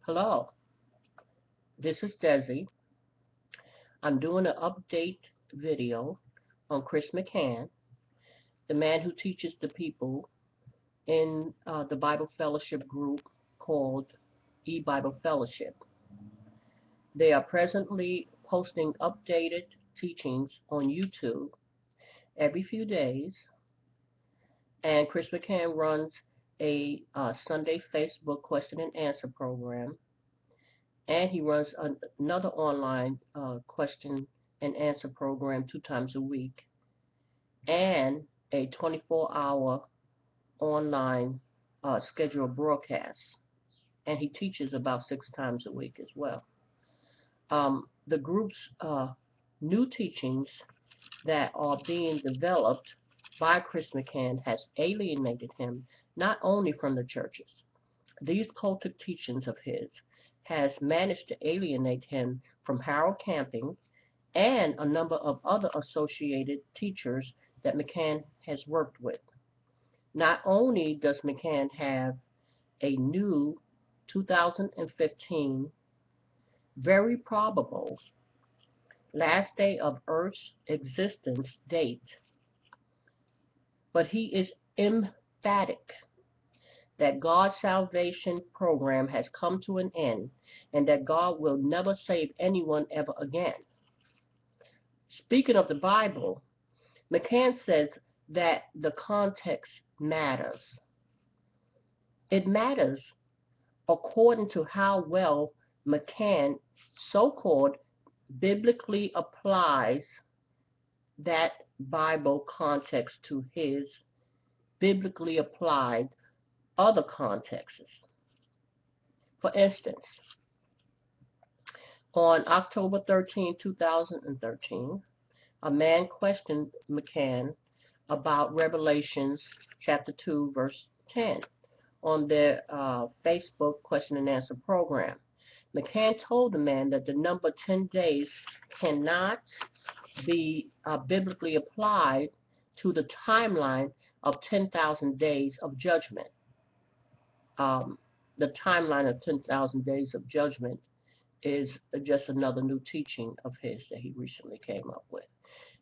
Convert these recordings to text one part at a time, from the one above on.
Hello, this is Desi. I'm doing an update video on Chris McCann, the man who teaches the people in the Bible Fellowship group called EBible Fellowship. They are presently posting updated teachings on YouTube every few days, and Chris McCann runs a Sunday Facebook question and answer program, and he runs another online question and answer program 2 times a week, and a 24-hour online scheduled broadcast. And he teaches about 6 times a week as well. The group's new teachings that are being developed by Chris McCann has alienated him not only from the churches. These cultic teachings of his has managed to alienate him from Harold Camping and a number of other associated teachers that McCann has worked with. Not only does McCann have a new 2015 very probable last day of Earth's existence date, but he is emphatic that God's salvation program has come to an end and that God will never save anyone ever again. Speaking of the Bible, McCann says that the context matters. It matters according to how well McCann so-called biblically applies that Bible context to his biblically applied other contexts. For instance, on October 13, 2013, a man questioned McCann about Revelations chapter 2, verse 10 on their Facebook question and answer program. McCann told the man that the number 10 days cannot be biblically applied to the timeline of 10,000 days of judgment. The timeline of 10,000 days of judgment is just another new teaching of his that he recently came up with.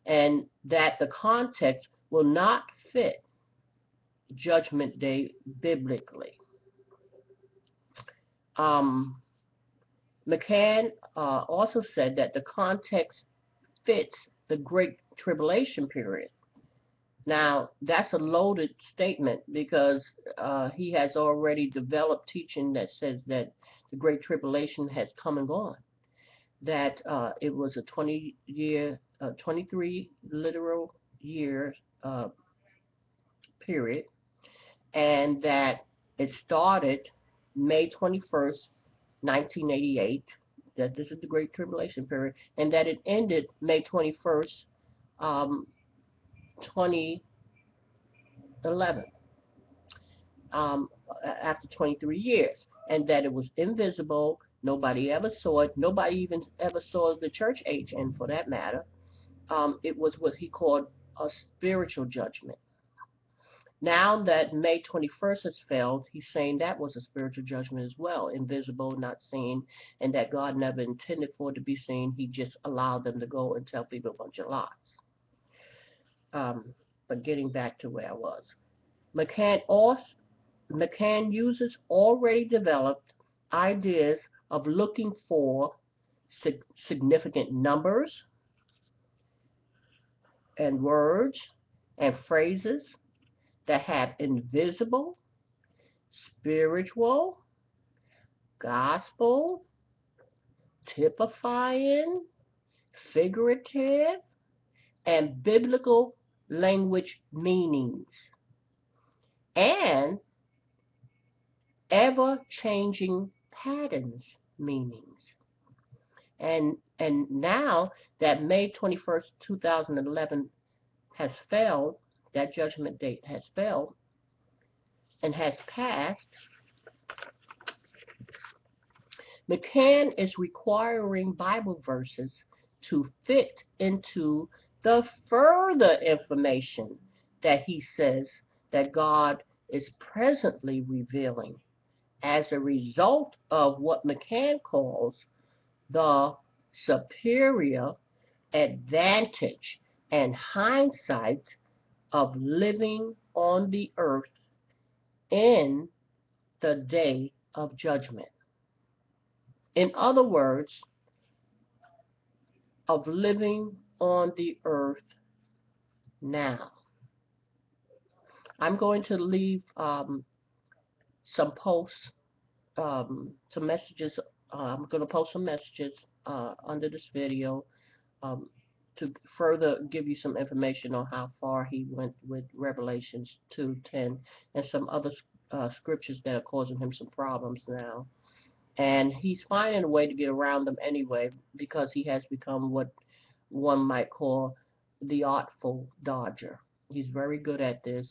And that the context will not fit Judgment Day biblically. McCann also said that the context fits the Great Tribulation period. Now, that's a loaded statement because he has already developed teaching that says that the Great Tribulation has come and gone, that it was a 23 literal year period, and that it started May 21st, 1988, that this is the Great Tribulation period, and that it ended May 21st, 2011, after 23 years, and that it was invisible. Nobody ever saw it. Nobody even ever saw the church age, and for that matter, it was what he called a spiritual judgment. Now that May 21st has failed, he's saying that was a spiritual judgment as well, invisible, not seen, and that God never intended for it to be seen. He just allowed them to go and tell people a bunch of lies. But getting back to where I was, McCann uses already developed ideas of looking for significant numbers and words and phrases that have invisible, spiritual, gospel, typifying, figurative, and biblical language meanings, and ever-changing patterns meanings. And now that May 21st, 2011 has failed, that judgment date has failed and has passed, McCann is requiring Bible verses to fit into the further information that he says that God is presently revealing as a result of what McCann calls the superior advantage and hindsight of living on the earth in the day of judgment. In other words, of living on the earth now. I'm going to leave some posts, some messages. I'm going to post some messages under this video um, to further give you some information on how far he went with Revelations 2:10 and some other scriptures that are causing him some problems now. And he's finding a way to get around them anyway because he has become what one might call the artful dodger. He's very good at this,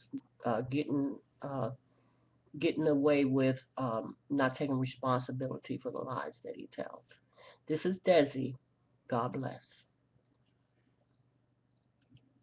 getting getting away with not taking responsibility for the lies that he tells. This is Desi. God bless.